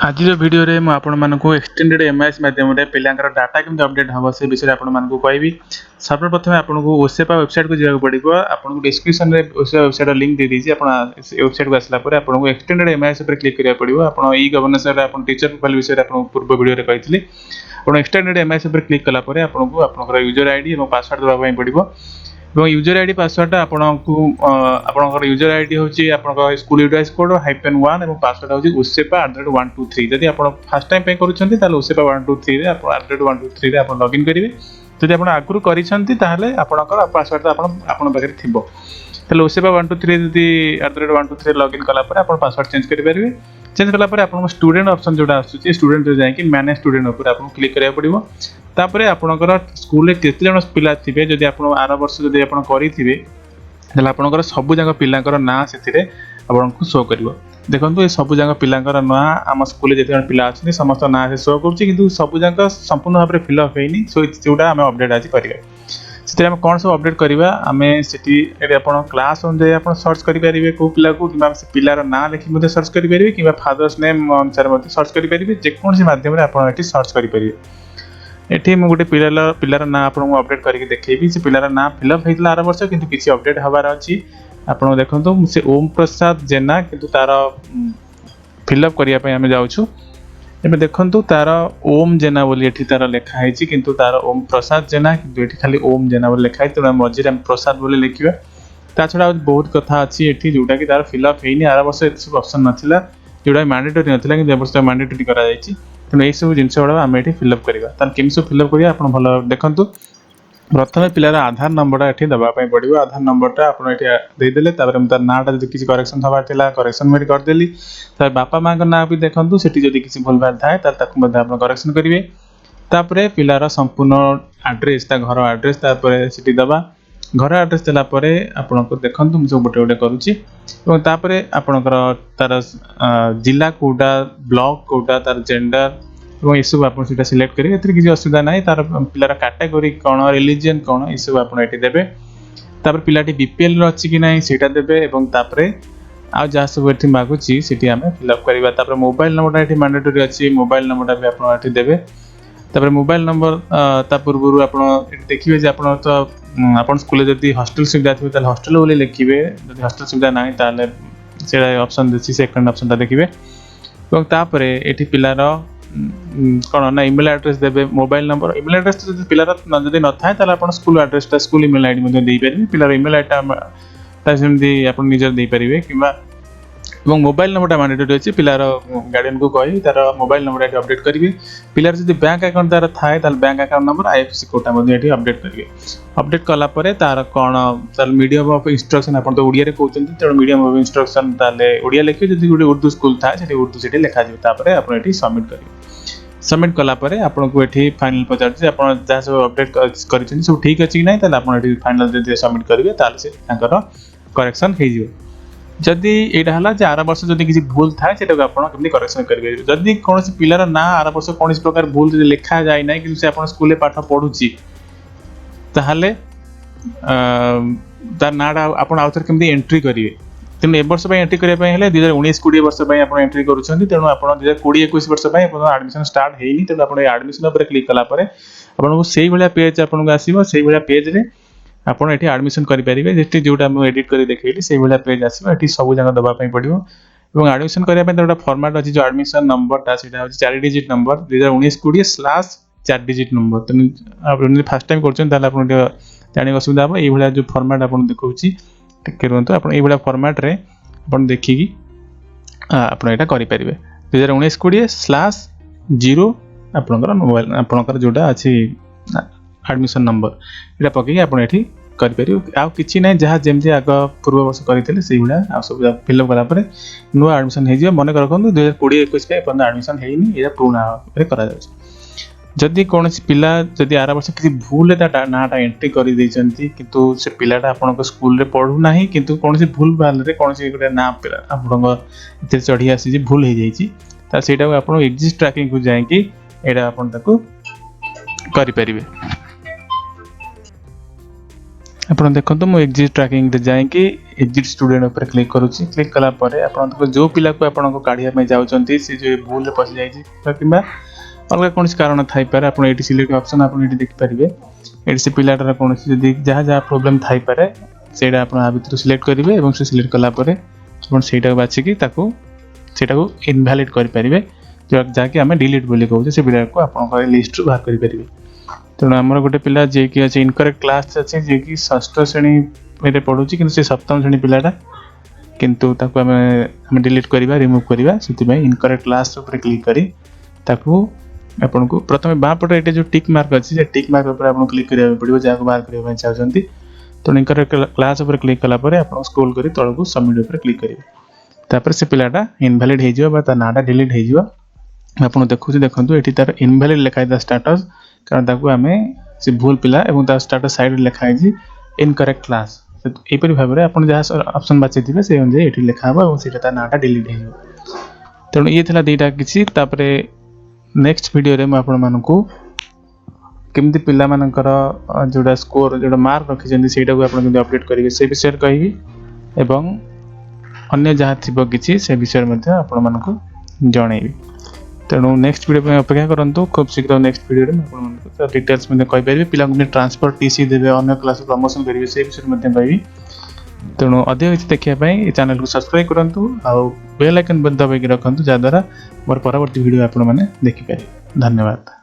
आज भिडियो रे मु आपण मानकु एक्सटेंडेड एमआईएस माध्यम रे पिलांकर डाटा केमते अपडेट हबो से विषय आपण मानकु कहबी। सर्वप्रथम आपनको ओसेपा वेबसाइट को जाय पड़िबो। आपनको डिस्क्रिप्शन रे ओसेपा वेबसाइट लिंक दे दीजिए। आपण वेबसाइट को आसला पर आपनको एक्सटेंडेड एमआईएस पर क्लिक करिया पड़िबो। आपण ई गवर्नेंस रे आपण टीचर प्रोफाइल विषय रे आपण पूर्व वीडियो रे कहितली। आपण एक्सटेंडेड एमआईएस पर क्लिक कला पर आपनको आपनकर यूजर आईडी एवं पासवर्ड दबा पई पड़िबो। এবং यूजर आईडी पासवर्ड आपनको आपनकर यूजर आईडी होची आपनकर स्कूल यूटीआईएस कोड -1 एवं पासवर्ड होची usepa@123। जदि आपण फर्स्ट टाइम पे करूछंती ताले usepa123 रे आपण @123 रे आपण लॉगिन करिवे। जदि आपण आगुरु करिसंती ताले आपनकर पासवर्ड आपण पाखरे थिबो। ताले usepa123 जदि @123 लॉगिन कला पर आपण पासवर्ड चेंज करि परिवे। चेंज कला पर आपण स्टूडेंट ऑप्शन जोडा आसुची स्टूडेंट रे जाय कि मैनेज स्टूडेंट ऊपर आपण क्लिक करिया पड़िबो। तापरे आपनकर स्कूल रे केते जण पिला थिबे जदि आपण आर वर्ष जदि आपण करिथिबे तले आपनकर सब जंग पिलांकर ना सेथिरे आपनको शो करिवो। देखंतु ए सब जंग पिलांकर ना हम स्कूल रे जते जण पिला अछि समस्त ना से शो करछि किंतु सब जंग संपूर्ण भाबरे फिल अप हेनी। सो जोडा हम अपडेट आज करिवे। सेते हम कोन सब अपडेट करिवा हमें सेठी एबे आपण क्लास अनुसार आपण सर्च करि परिबे को पिला को किबा से पिलार ना लिखि मध्ये सर्च करि परिबे किबा फादर्स नेम अनुसार मध्ये सर्च करि परिबे। जे कोन से माध्यम रे आपण एठी सर्च करि परिबे। एठी मु गोटे पिलार ना आपन अपडेट करके देखैबी। से पिलार ना फिलअप हेतला आर वर्ष किंतु किछि अपडेट हबार अछि। आपन देखंतु से ओम प्रसाद जेना किंतु तार फिलअप करिया पय हम जाउछु। एबे देखंतु तार ओम जेना बोली एठी तार लेखा हैछि किंतु तार ओम प्रसाद जेना किंतु एठी खाली ओम जेना बोली लेखा है। त मझिरे हम प्रसाद बोली लिखिबा। ता छडा बहुत कथा अछि एठी जोटा कि तार फिलअप हेनी। आर वर्ष सब ऑप्शन नथिला जोटा मैंडेटरी नथिला किंतु वर्ष मैंडेटरी करा जायछि। तेणु यही सब जिनस गुड़ा आम ये फिलअप करवा। केमी सब फिलअप करिया आपण भल देखंतु। प्रथमे पिलार आधार नंबरटा एठी दबा पय पड़िबो। आधार नंबरटा आपण एठी दे देले तापर हम तार नाटा जदि किछि करेक्शन हबार थिला करेक्शन मेरी कर देली। तार बापा मां का नाम भी देखंतु सेठी जदि किछि भूल भाल थाए तार ताकु मध्ये आपण करेक्शन करिवे। तापरे पिलार संपूर्ण एड्रेस ता घर एड्रेस तापरे सेठी दबा। घर एड्रेस देला परे आपनको देखंतु हम सब गोटे गोटे करूची। एवं तापरे आपनकर तार जिला कोटा ब्लॉक कोटा तार जेंडर एवं ये सब आपन सेटा सिलेक्ट करिवे। एतरे किछि असुविधा नाही। तार पिलार कैटेगरी कोन रिलीजन कोन ये सब आपन एठी देबे। तापर पिलाटी बीपीएल रो अछि कि नाही सेटा देबे। एवं तापरे आ जा सब एठी मागुची सेठी हमें फिलअप करबा। तापर मोबाइल नंबरटा एठी मैंडेटरी अछि। मोबाइल नंबरटा भी आपन एठी देबे। तापर मोबाइल नंबर ता पूर्वरु आपन एठी देखिबे जे आपन तो आपन स्कूल जदि हॉस्टल सुविधा थिबे ताले हॉस्टल बोली लिखिबे। जदि हॉस्टल सुविधा नाही ताले सेटा ऑप्शन देछि सेकंड ऑप्शनटा देखिबे। एवं तापरे एठी पिलार कोन ना ईमेल एड्रेस देबे। मोबाइल नंबर ईमेल एड्रेस जदि पिलार जदि न थाए ताले आपन स्कूल एड्रेसटा स्कूल ईमेल आईडी मध्ये देई परिबे। पिलार ईमेल आईडी ता सेमदी आपन निजर देई परिबे किबा एवं मोबाइल नंबरटा मैंडेटरी अछि। पिलार गार्डियन को कहि तार मोबाइल नंबर एठी अपडेट करिवे। पिलार जदि बैंक अकाउंट तार थाए तार बैंक अकाउंट नंबर आईएफएससी कोडटा मध्ये एठी अपडेट करिवे। अपडेट कला परे तार कोन तार मीडियम ऑफ इंस्ट्रक्शन आपन तो ओडिया रे कहउचंती तेणु मीडियम ऑफ इंस्ट्रक्शन ताले ओडिया लिखि जदि गुटे उर्दू स्कूल थाए सेठी उर्दू सेठी लिखा जिवे। तापरे आपन एठी सबमिट करिवे। सबमिट कला परे आपन को एठी फाइनल पचार जे आपन जा सब अपडेट करिसंती सब ठीक अछि कि नै ताले आपन एठी फाइनल जदि सबमिट करिवे ताले से ताकर करेक्शन हे जिवो। जदि एटा हला जे आर वर्ष जदि किछि भूल थाए सेटा को आपण केमि करेक्शन करिवे। जदि कोनोसी पिलार ना आर वर्ष कोनोसी प्रकार भूल जदि लिखा जाय नै कि से आपण स्कूल पाठ पढुची ताहाले तार नाडा आपण आउथर केमि एंट्री करिवे। तेनु ए वर्ष पय एंट्री करिया पय हेले 2019-20 वर्ष पय आपण एंट्री करूछंती। तेनु आपण 2020-21 वर्ष पय आपण एडमिशन स्टार्ट हेइनी। तेनु आपण एडमिशन ऊपर क्लिक कला परे आपण को सेही भलिया पेज आपण को आसीबो। सेही भलिया पेज रे आपण एठी एडमिशन करि परिबे। जेठी जोटा हम एडिट करि देखैली सेही भलिया पेज आसीबो। एठी सब जगह दबा पय पडिबो। एवं एडमिशन करिया पय तोटा फॉर्मेट अछि जो एडमिशन नंबरटा सेटा होछि 4 डिजिट नंबर 2019-20/4 डिजिट नंबर। तेनु आपण फर्स्ट टाइम करछन ताले आपण जानि असुविधा हो। एही भलिया जो फॉर्मेट आपण देखौछि टिके रहंतो। आपण एही भलिया फॉर्मेट रे आपण देखिकी आपण एटा करि परिबे। 2019-20/0 आपनकर मोबाइल आपनकर जोटा अछि एडमिशन नंबर एटा पके आपण एठी करि परिबे। आ किछि नै जहा जेमति आग पूर्व वर्ष करितले सेही भलिया आ सब फिलअप कला परे नो एडमिशन हे जियो। मने करखंतु 2020-21 के अपन एडमिशन हेइनी एटा पुराना रे करा जाउछ। जदि कोनोसी पिला जदि आर वर्ष किछि भूल ता नाटा एंट्री करि दैचंती किंतु से पिलाटा आपनको स्कूल रे पढु नाही किंतु कोनोसी भूल भाल रे कोनोसी गोटे नाम पिला आपनको इते चढ़ी आसी जे भूल हे जाईची ता सेटा को आपण एग्जिस्ट ट्रैकिंग को जाय कि एटा आपण ताको करि परिबे। आपण देखंतु मु एग्जिट ट्रैकिंग रे जाय कि एग्जिट स्टूडेंट ऊपर क्लिक करूची क्लिक कला परे आपण जो पिला को आपण को काढिया में जाउचंती से जो भूल रे पस जाय छी किबा अलग कोन कारण थाई पारे आपण एटी सिलेक्ट ऑप्शन आपण एटी देख परिबे एटी से पिलाटर कोन जदी जहा जहा प्रॉब्लम थाई पारे सेडा आपण आ भीतर सिलेक्ट करिवे एवं से सिलेक्ट कला परे आपण सेटा बाछि कि ताको सेटा को इनवैलिड कर परिबे जो जाके हमें डिलीट बोली कहू से पिला को आपण को लिस्ट रू बाहर करि परिबे तेणु आमर गोटे पिला जे कि अच्छे इनकरेक्ट क्लास अच्छे जे कि षष्ठ श्रेणी में पढ़ुची कि से सप्तम श्रेणी पिलाटा किंतु ताको हमें डिलीट करवा रिमूव करवा से इनकरेक्ट क्लास ऊपर क्लिक करी ताको आपन को प्रथमे बा पटे एटे जो टिक मार्क अच्छी से टिक मार्क ऊपर आपन क्लिक करिया पड़िबो जाको बाहर करिया चाहछंती तो इनकरेक्ट क्लास ऊपर क्लिक कला परे आपन स्क्रॉल करी तळ को सबमिट ऊपर क्लिक करिवे तापर से पिलाटा इनवैलिड हे जिवो बा ता नाडा डिलीट हे जिवो आपन देखु देखंतु एठी तार इनवैलिड लिखाइ दा स्टेटस कारण ताको आमे से भूल पिला एवं ता स्टेटस साइड लिखाइ जी इनकरेक्ट क्लास एपरि भाबरे आपन जहा ऑप्शन बाछि दिबे से अनुसार एठी लिखा हबो एवं सेटा ता नाडा डिलीट हे जिवो तेणु ये थिला दीटा किछि तापरे नेक्स्ट वीडियो रे म आपन मानको केमति पिला मानकर जोडा स्कोर जोडा मार्क रखि जंदी सेटा को आपन केमति अपडेट करिवे से विषय कहिबी एवं अन्य जहा थिबो किछि से विषय मध्ये आपन मानको जणैबी तेणु नेक्स्ट वीडियो में अपेक्षा करंतु खूब शीघ्र नेक्स्ट वीडियो में आपन मानको डिटेल्स में कहि परिबे पिला को ट्रांसफर टीसी देबे अन्य क्लास प्रमोशन करिवे से विषय मध्ये कहिबी तेणु अधिक किछि देखिया पई चैनल को सब्सक्राइब करंतु आ बेल आइकन बंद दबाइ रखंतु जा द्वारा मोर परवर्ती वीडियो आपन माने देखि पारे धन्यवाद।